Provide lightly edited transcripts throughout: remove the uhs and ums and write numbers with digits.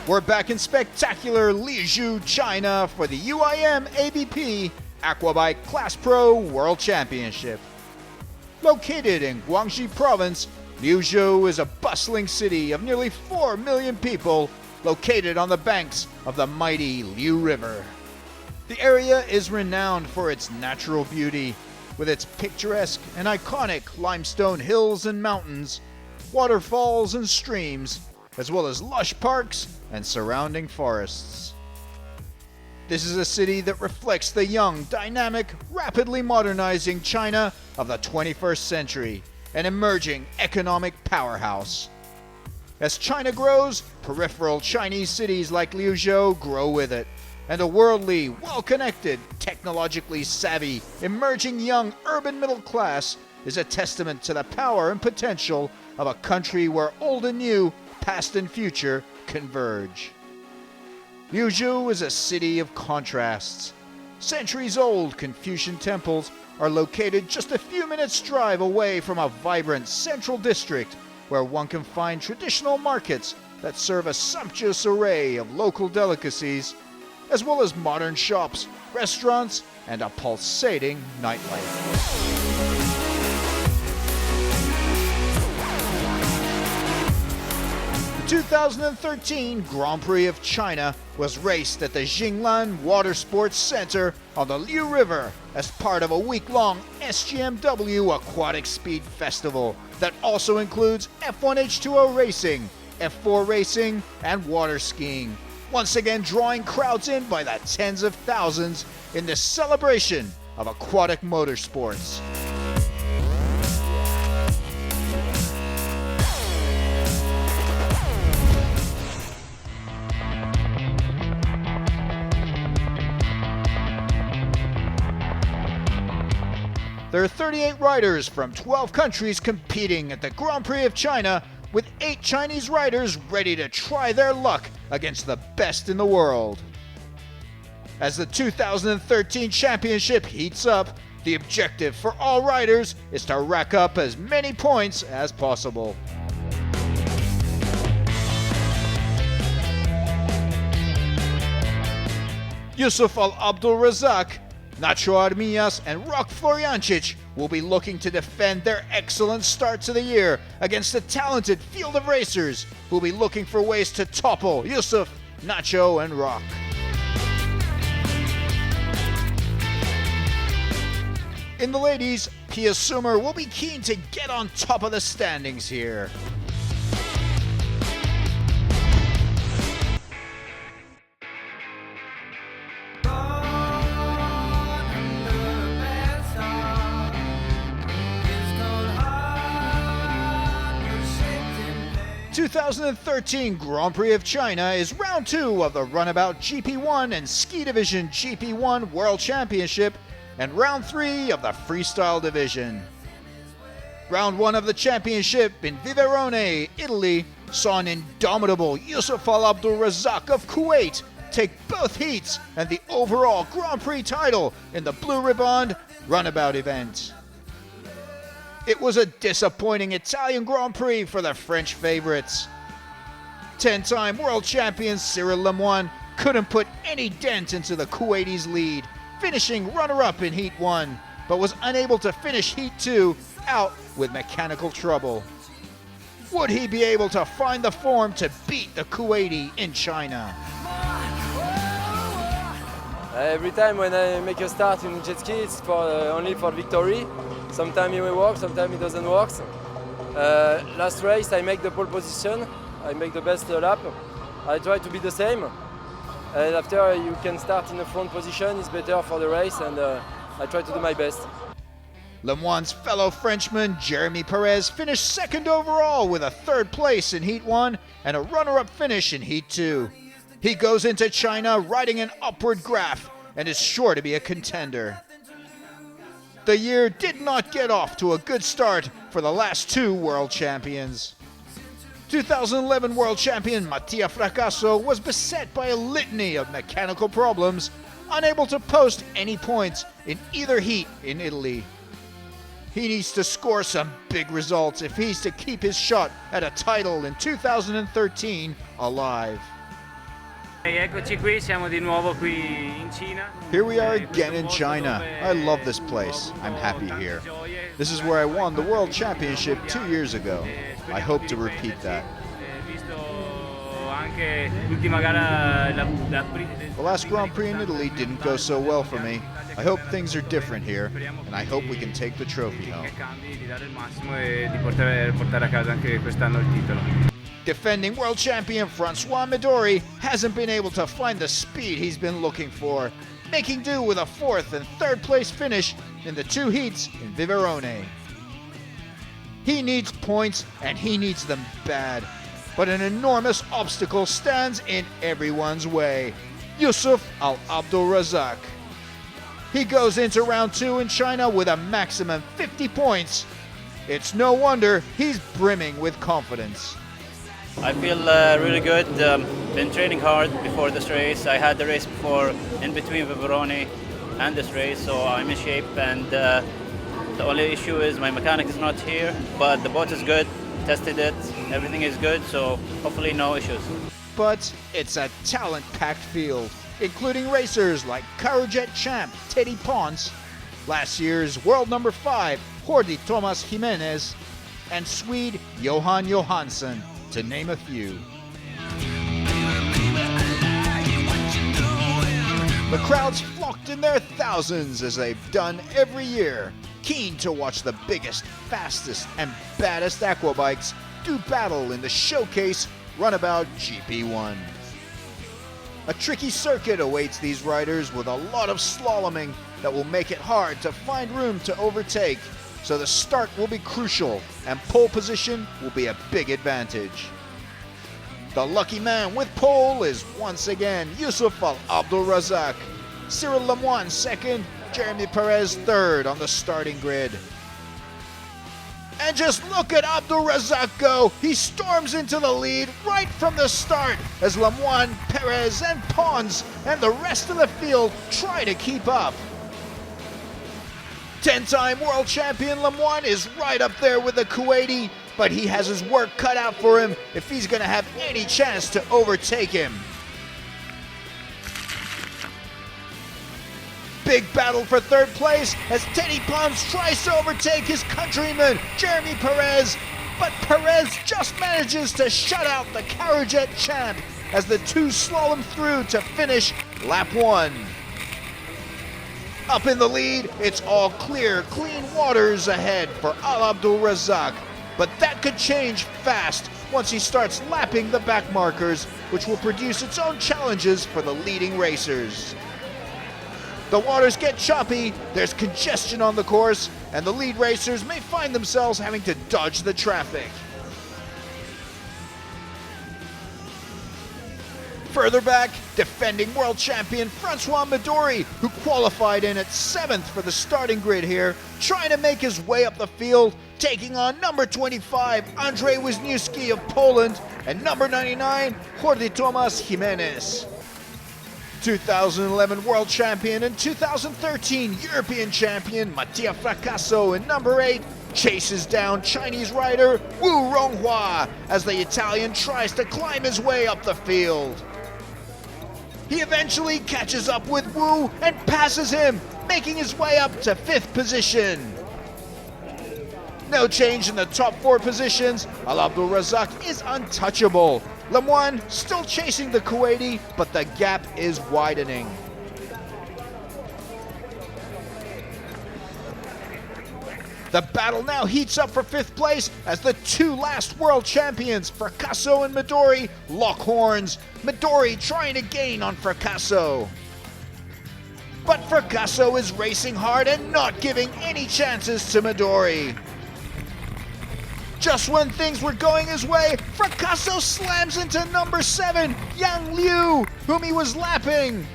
We're back in spectacular Liuzhou, China for the UIM-ABP Aquabike Class Pro World Championship. Located in Guangxi Province, Liuzhou is a bustling city of nearly 4 million people located on the banks of the mighty Liu River. The area is renowned for its natural beauty, with its picturesque and iconic limestone hills and mountains, waterfalls and streams, as well as lush parks and surrounding forests. This is a city that reflects the young, dynamic, rapidly modernizing China of the 21st century, an emerging economic powerhouse. As China grows, peripheral Chinese cities like Liuzhou grow with it, and a worldly, well-connected, technologically savvy, emerging young urban middle class is a testament to the power and potential of a country where old and new, past and future converge. Liuzhou is a city of contrasts. Centuries-old Confucian temples are located just a few minutes' drive away from a vibrant central district where one can find traditional markets that serve a sumptuous array of local delicacies, as well as modern shops, restaurants, and a pulsating nightlife. The 2013 Grand Prix of China was raced at the Jinglan Water Sports Center on the Liu River as part of a week-long SGMW Aquatic Speed Festival that also includes F1 H2O racing, F4 racing, and water skiing, once again drawing crowds in by the tens of thousands in this celebration of aquatic motorsports. There are 38 riders from 12 countries competing at the Grand Prix of China, with 8 Chinese riders ready to try their luck against the best in the world. As the 2013 championship heats up, the objective for all riders is to rack up as many points as possible. Yusuf Al-Abdul-Razak, Nacho Armias and Rock Floriancic will be looking to defend their excellent start to the year against a talented field of racers who will be looking for ways to topple Yusuf, Nacho and Rock. In the ladies, Pia Sumer will be keen to get on top of the standings here. The 2013 Grand Prix of China is round 2 of the Runabout GP1 and Ski Division GP1 World Championship and round 3 of the Freestyle Division. Round 1 of the championship in Viverone, Italy, saw an indomitable Yusuf Al-Abdul-Razak of Kuwait take both heats and the overall Grand Prix title in the Blue Ribbon Runabout event. It was a disappointing Italian Grand Prix for the French favorites. 10-time world champion Cyril Lemoine couldn't put any dent into the Kuwaitis' lead, finishing runner-up in Heat 1, but was unable to finish Heat 2 out with mechanical trouble. Would he be able to find the form to beat the Kuwaiti in China? Every time when I make a start in jet ski, it's only for victory. Sometimes it will work, sometimes it doesn't work. Last race I make the pole position, I make the best lap. I try to be the same. And after you can start in the front position, it's better for the race, and I try to do my best. Lemoine's fellow Frenchman Jeremy Perez finished second overall with a third place in Heat 1 and a runner-up finish in Heat 2. He goes into China riding an upward graph and is sure to be a contender. The year did not get off to a good start for the last 2 world champions. 2011 world champion Mattia Fracasso was beset by a litany of mechanical problems, unable to post any points in either heat in Italy. He needs to score some big results if he's to keep his shot at a title in 2013 alive. Eccoci qui, siamo di nuovo qui in Cina. Here we are again in China. I love this place. I'm happy here. This is where I won the World Championship 2 years ago. I hope to repeat that. Visto anche l'ultima gara, la Prix. The last Grand Prix in Italy didn't go so well for me. I hope things are different here, and I hope we can take the trophy home. Di dare il massimo e di portare a casa anche quest'anno il titolo. Defending world champion Francois Midori hasn't been able to find the speed he's been looking for, making do with a 4th and 3rd place finish in the 2 heats in Viverone. He needs points, and he needs them bad, but an enormous obstacle stands in everyone's way: Yusuf Al-Abdulrazak. He goes into round 2 in China with a maximum 50 points. It's no wonder he's brimming with confidence. I feel really good. Been training hard before this race. I had the race before in between Viverone and this race, so I'm in shape. And the only issue is my mechanic is not here, but the boat is good. Tested it, everything is good, so hopefully no issues. But it's a talent-packed field, including racers like Carujet champ Teddy Pons, last year's world number 5 Jordi Thomas Jimenez, and Swede Johan Johansson, to name a few. The crowds flocked in their thousands, as they've done every year, keen to watch the biggest, fastest, and baddest aquabikes do battle in the showcase runabout GP1. A tricky circuit awaits these riders, with a lot of slaloming that will make it hard to find room to overtake, so the start will be crucial and pole position will be a big advantage. The lucky man with pole is once again Yusuf Al-Abdulrazak. Cyril Lemoine second, Jeremy Perez third on the starting grid. And just look at Abdulrazak go! He storms into the lead right from the start as Lemoine, Perez, and Pons and the rest of the field try to keep up. 10-time world champion Lemoine is right up there with the Kuwaiti, but he has his work cut out for him if he's going to have any chance to overtake him. Big battle for 3rd place as Teddy Pons tries to overtake his countryman Jeremy Perez, but Perez just manages to shut out the Carujet champ as the 2 slalom through to finish lap 1. Up in the lead, it's all clear, clean waters ahead for Al-Abdulrazak, but that could change fast once he starts lapping the back markers, which will produce its own challenges for the leading racers. The waters get choppy, there's congestion on the course, and the lead racers may find themselves having to dodge the traffic. Further back, defending world champion Francois Midori, who qualified in at 7th for the starting grid here, trying to make his way up the field, taking on number 25 Andrzej Wisniewski of Poland and number 99 Jordi Tomas Jimenez. 2011 world champion and 2013 European champion Mattia Fracasso in number 8 chases down Chinese rider Wu Ronghua as the Italian tries to climb his way up the field. He eventually catches up with Wu and passes him, making his way up to 5th position. No change in the top 4 positions. Al-Abdulrazak is untouchable. Lemoine still chasing the Kuwaiti, but the gap is widening. The battle now heats up for 5th place as the 2 last world champions, Fracasso and Midori, lock horns. Midori trying to gain on Fracasso. But Fracasso is racing hard and not giving any chances to Midori. Just when things were going his way, Fracasso slams into number 7, Yang Liu, whom he was lapping.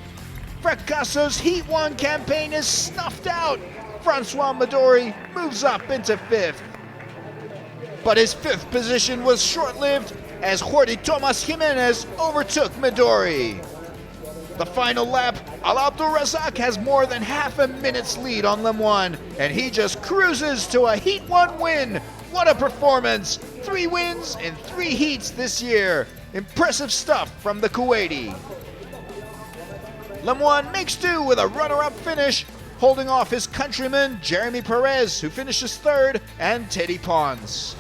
Fracasso's Heat 1 campaign is snuffed out. Francois Midori moves up into 5th. But his 5th position was short-lived as Jordi Tomas Jimenez overtook Midori. The final lap, Al-Abdulrazak has more than half a minute's lead on Lemoine, and he just cruises to a Heat 1 win. What a performance! 3 wins in 3 heats this year. Impressive stuff from the Kuwaiti. Lemoine makes do with a runner-up finish, holding off his countryman Jeremy Perez, who finishes third, and Teddy Pons.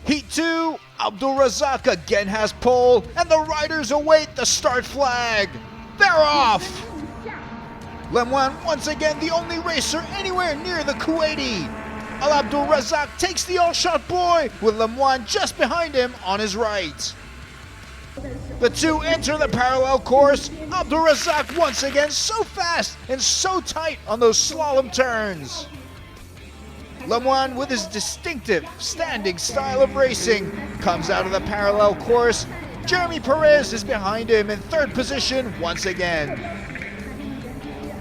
Heat 2, Abdulrazak again has pole, and the riders await the start flag. They're off! Lemoine once again the only racer anywhere near the Kuwaiti. Al Abdulrazak takes the all-shot boy, with Lemoine just behind him on his right. The two enter the parallel course. Abdulrazak once again so fast and so tight on those slalom turns. Lemoine, with his distinctive standing style of racing, comes out of the parallel course. Jeremy Perez is behind him in third position once again.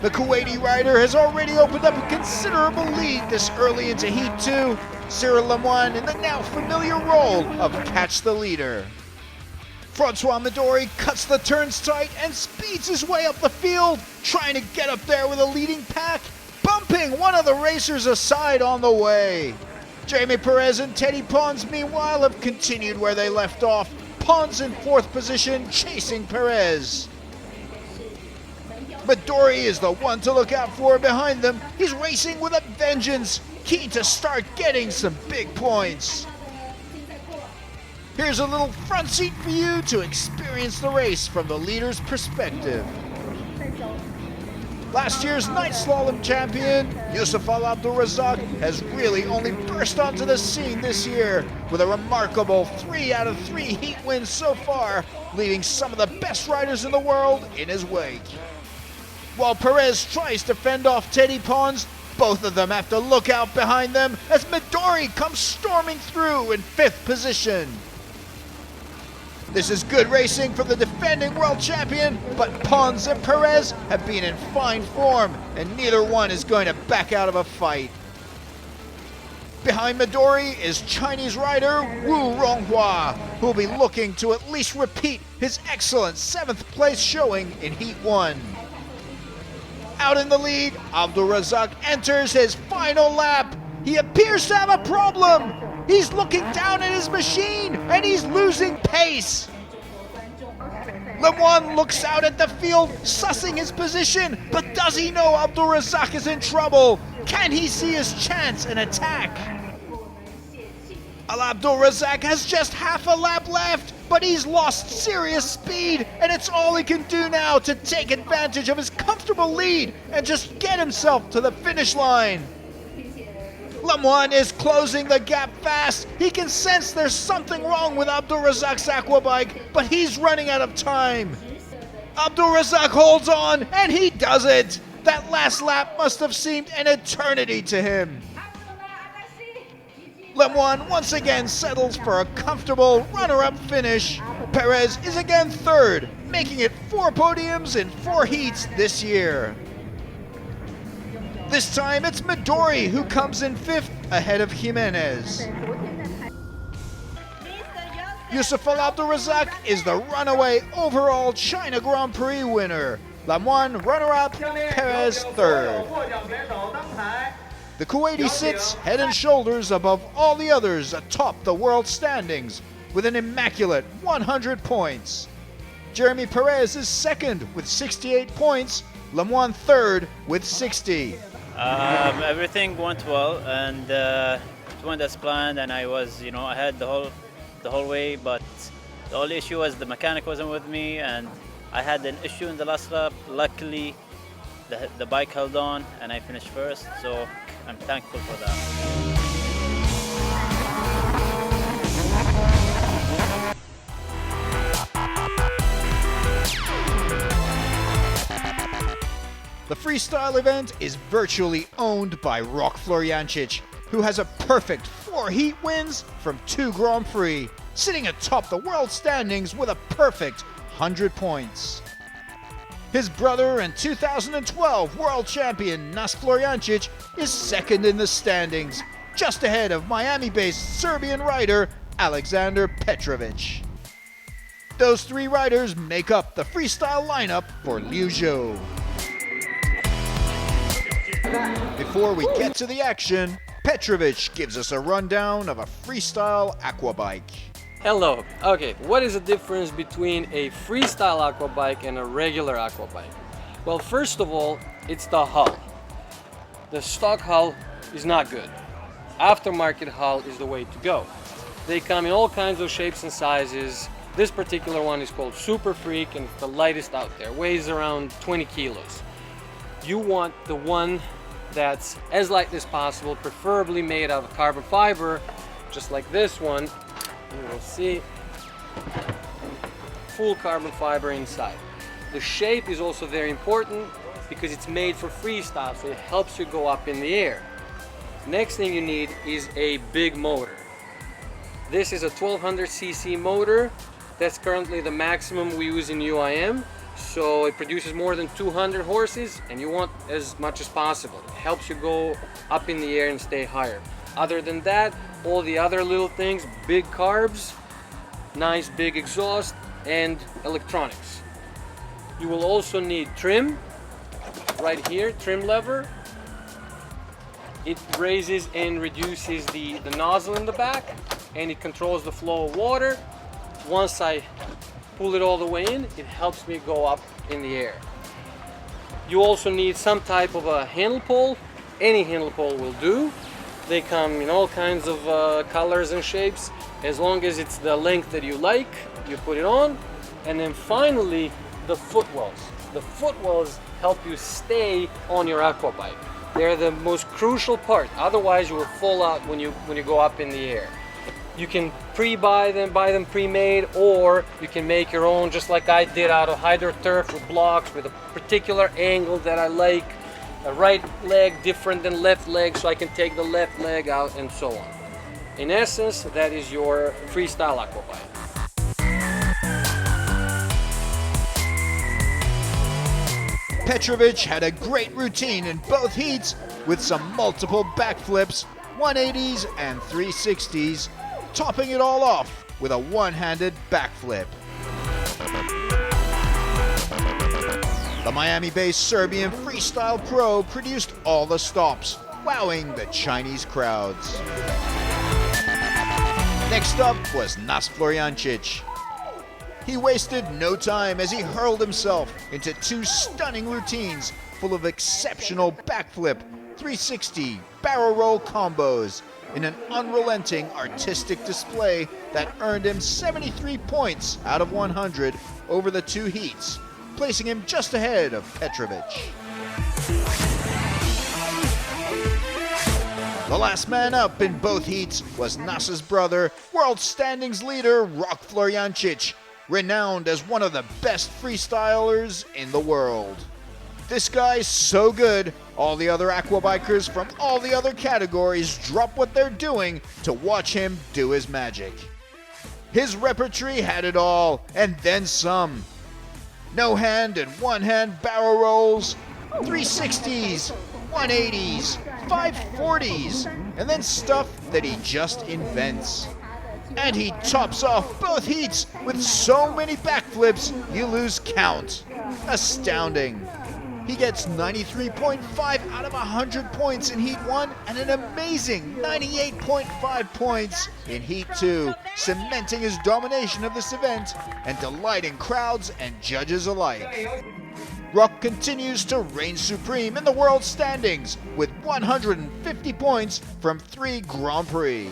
The Kuwaiti rider has already opened up a considerable lead this early into Heat 2. Cyril Lemoine in the now familiar role of catch the leader. Francois Midori cuts the turns tight and speeds his way up the field, trying to get up there with a leading pack, bumping one of the racers aside on the way. Jeremy Perez and Teddy Pons, meanwhile, have continued where they left off. Pons in fourth position, chasing Perez. Midori is the one to look out for behind them. He's racing with a vengeance, keen to start getting some big points. Here's a little front seat for you to experience the race from the leader's perspective. Last year's night slalom champion, Yusuf Al Abdulrazak, has really only burst onto the scene this year with a remarkable 3 out of 3 heat wins so far, leaving some of the best riders in the world in his wake. While Perez tries to fend off Teddy Pons, both of them have to look out behind them as Midori comes storming through in 5th position. This is good racing for the defending world champion, but Pons and Perez have been in fine form, and neither one is going to back out of a fight. Behind Midori is Chinese rider Wu Ronghua, who will be looking to at least repeat his excellent 7th place showing in Heat 1. Out in the lead, Abdulrazak enters his final lap. He appears to have a problem. He's looking down at his machine and he's losing pace. Lemoine looks out at the field, sussing his position, but does he know Abdulrazak is in trouble? Can he see his chance and attack? Al Abdulrazak has just half a lap left, but he's lost serious speed, and it's all he can do now to take advantage of his comfortable lead and just get himself to the finish line. Lemoine is closing the gap fast. He can sense there's something wrong with Abdulrazak's Aquabike, but he's running out of time. Abdulrazak holds on, and he does it. That last lap must have seemed an eternity to him. Lemoine once again settles for a comfortable runner-up finish. Perez is again third, making it 4 podiums in 4 heats this year. This time it's Midori who comes in 5th ahead of Jimenez. Yusuf Al Abdulrazak is the runaway overall China Grand Prix winner. Lemoine runner-up, Perez third. The Kuwaiti sits head and shoulders above all the others atop the world standings with an immaculate 100 points. Jeremy Perez is second with 68 points, Lemoine third with 60. Everything went well, and it went as planned, and I was, ahead the whole way. But the only issue was the mechanic wasn't with me, and I had an issue in the last lap. Luckily, the bike held on, and I finished first. So I'm thankful for that. The freestyle event is virtually owned by Rok Florjancic, who has a perfect 4 heat wins from 2 Grand Prix, sitting atop the world standings with a perfect 100 points. His brother and 2012 world champion Nas Florjancic is second in the standings, just ahead of Miami-based Serbian rider Alexander Petrovic. Those 3 riders make up the freestyle lineup for Liuzhou. Before we get to the action, Petrovic gives us a rundown of a freestyle aquabike. Hello. Okay, what is the difference between a freestyle aquabike and a regular aquabike? Well, first of all, it's the hull. The stock hull is not good. Aftermarket hull is the way to go. They come in all kinds of shapes and sizes. This particular one is called Super Freak and it's the lightest out there. Weighs around 20 kilos. You want the one that's as light as possible, preferably made out of carbon fiber, just like this one. You will see full carbon fiber inside. The shape is also very important because it's made for freestyle, so it helps you go up in the air. Next thing you need is a big motor. This is a 1200cc motor. That's currently the maximum we use in UIM. So it produces more than 200 horses and you want as much as possible. It helps you go up in the air and stay higher. Other than that, all the other little things, big carbs, nice big exhaust and electronics. You will also need trim, right here, trim lever. It raises and reduces the nozzle in the back and it controls the flow of water. Once I pull it all the way in, it helps me go up in the air. You also need some type of a handle pole. Any handle pole will do. They come in all kinds of colors and shapes. As long as it's the length that you like, you put it on. And then finally, the footwells. The footwells help you stay on your aquabike. They're the most crucial part. Otherwise, you will fall out when you go up in the air. You can buy them pre-made, or you can make your own, just like I did, out of HydroTurf with blocks with a particular angle that I like. A right leg different than left leg, so I can take the left leg out and so on. In essence, that is your freestyle aquabike. Petrovic had a great routine in both heats with some multiple backflips, 180s and 360s, topping it all off with a one-handed backflip. The Miami-based Serbian freestyle pro produced all the stops, wowing the Chinese crowds. Next up was Nas Florjancic. He wasted no time as he hurled himself into two stunning routines full of exceptional backflip, 360, barrel roll combos in an unrelenting artistic display that earned him 73 points out of 100 over the two heats, placing him just ahead of Petrovic. The last man up in both heats was Nas's brother, world standings leader Rok Florjancic, renowned as one of the best freestylers in the world. This guy's so good, all the other aquabikers from all the other categories drop what they're doing to watch him do his magic. His repertory had it all, and then some. No hand and one hand barrel rolls, 360s, 180s, 540s, and then stuff that he just invents. And he tops off both heats with so many backflips you lose count. Astounding. He gets 93.5 out of 100 points in Heat 1 and an amazing 98.5 points in Heat 2, cementing his domination of this event and delighting crowds and judges alike. Rok continues to reign supreme in the world standings with 150 points from 3 Grand Prix.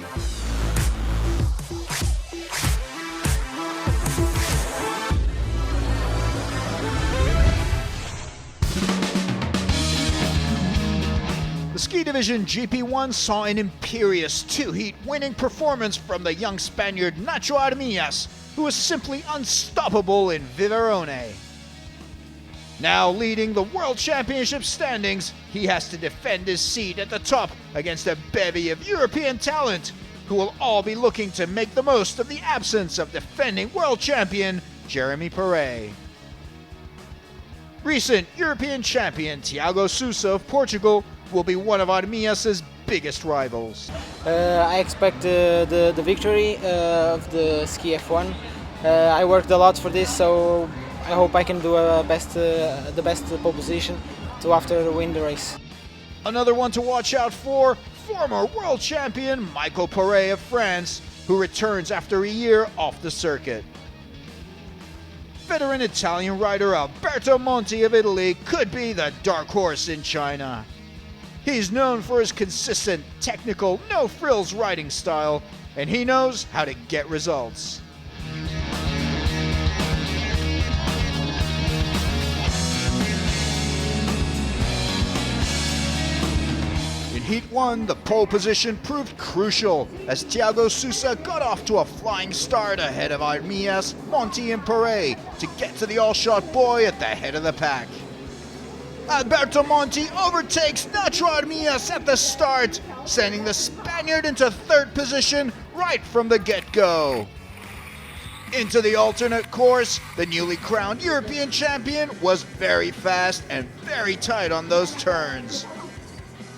The Ski Division GP1 saw an imperious two-heat winning performance from the young Spaniard Nacho Armias, who was simply unstoppable in Viverone. Now leading the World Championship standings, he has to defend his seat at the top against a bevy of European talent, who will all be looking to make the most of the absence of defending world champion Jeremy Prix. Recent European champion Tiago Sousa of Portugal will be one of Armias' biggest rivals. I expect the victory of the Ski F1. I worked a lot for this, so I hope I can do the best pole position to after win the race. Another one to watch out for, former world champion Michael Prix of France, who returns after a year off the circuit. Veteran Italian rider Alberto Monti of Italy could be the dark horse in China. He's known for his consistent, technical, no-frills riding style, and he knows how to get results. In Heat 1, the pole position proved crucial as Thiago Sousa got off to a flying start ahead of Armias, Monti and Prix to get to the all-shot boy at the head of the pack. Alberto Monti overtakes Nacho Armias at the start, sending the Spaniard into third position right from the get-go. Into the alternate course, the newly crowned European champion was very fast and very tight on those turns.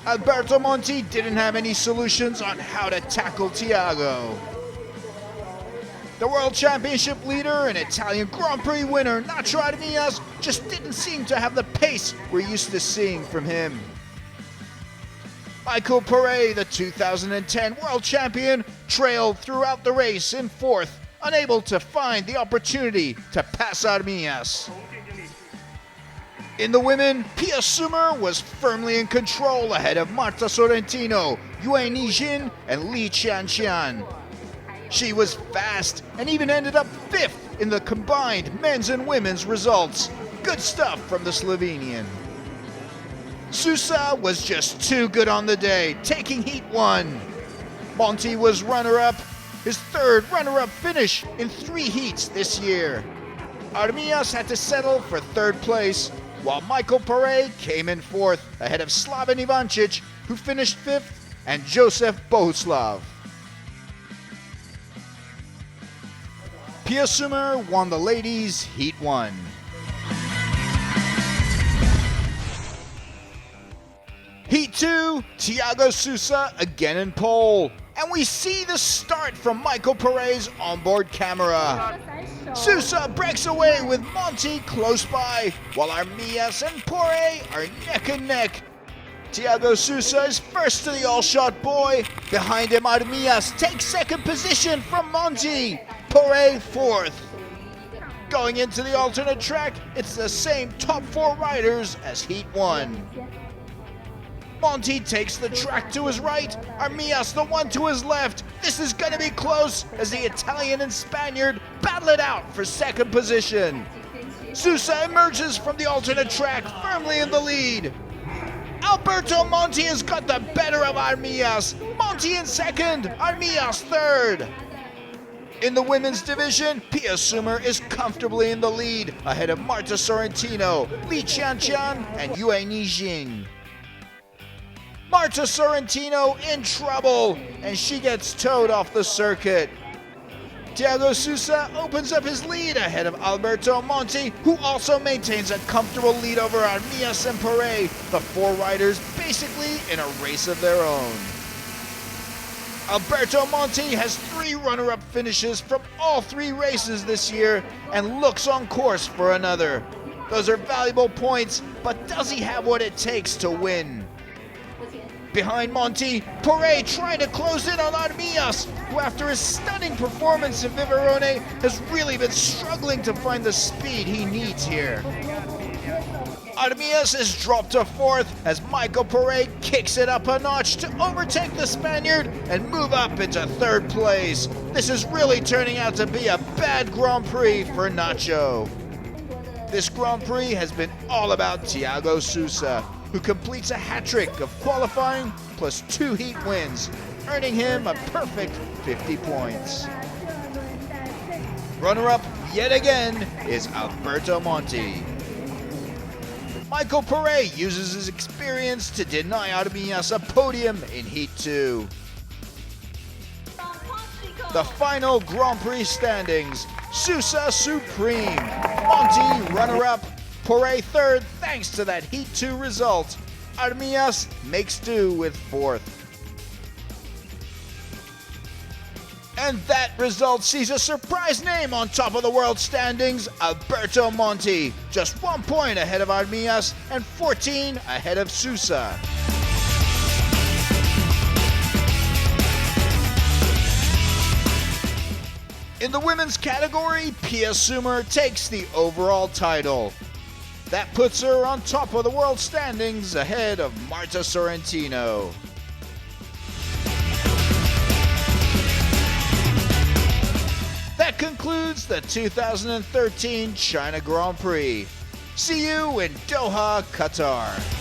Alberto Monti didn't have any solutions on how to tackle Thiago. The World Championship leader and Italian Grand Prix winner Nacho Armias just didn't seem to have the pace we're used to seeing from him. Michael Prix, the 2010 World Champion, trailed throughout the race in fourth, unable to find the opportunity to pass Armias. In the women, Pia Sumer was firmly in control ahead of Marta Sorrentino, Yue Nijin, and Li Qianqian. She was fast and even ended up fifth in the combined men's and women's results. Good stuff from the Slovenian. Sousa was just too good on the day, taking Heat 1. Monti was runner-up, his third runner-up finish in 3 heats this year. Armias had to settle for third place, while Michael Prix came in fourth ahead of Slaven Ivancic, who finished fifth, and Joseph Bohuslav. Pia Sumer won the ladies' Heat 1. Heat 2, Thiago Sousa again in pole. And we see the start from Michael Prix's onboard camera. Sousa breaks away with Monti close by, while Armias and Prix are neck and neck. Thiago Sousa is first to the all-shot boy. Behind him, Armias takes second position from Monti. Prix fourth. Going into the alternate track, it's the same top 4 riders as Heat 1. Monti takes the track to his right, Armias the one to his left. This is going to be close as the Italian and Spaniard battle it out for second position. Sousa emerges from the alternate track firmly in the lead. Alberto Monti has got the better of Armias. Monti in second, Armias third. In the women's division, Pia Sumer is comfortably in the lead, ahead of Marta Sorrentino, Li Qianqian, and Yue Nijin. Marta Sorrentino in trouble, and she gets towed off the circuit. Thiago Sousa opens up his lead ahead of Alberto Monti, who also maintains a comfortable lead over Armias and Prix, the 4 riders basically in a race of their own. Alberto Monti has 3 runner-up finishes from all 3 races this year and looks on course for another. Those are valuable points, but does he have what it takes to win? Behind Monti, Prix trying to close in on Armias, who after his stunning performance in Viverone has really been struggling to find the speed he needs here. Armias is dropped to fourth as Michael Prix kicks it up a notch to overtake the Spaniard and move up into third place. This is really turning out to be a bad Grand Prix for Nacho. This Grand Prix has been all about Thiago Sousa, who completes a hat-trick of qualifying plus 2 heat wins, earning him a perfect 50 points. Runner-up yet again is Alberto Monti. Michael Prix uses his experience to deny Armias a podium in Heat 2. The final Grand Prix standings: Sousa supreme, Monti runner-up, Prix third thanks to that Heat 2 result. Armias makes do with fourth. And that result sees a surprise name on top of the world standings, Alberto Monti, just 1 point ahead of Armias and 14 ahead of Sousa. In the women's category, Pia Sumer takes the overall title. That puts her on top of the world standings ahead of Marta Sorrentino. That concludes the 2013 China Grand Prix. See you in Doha, Qatar.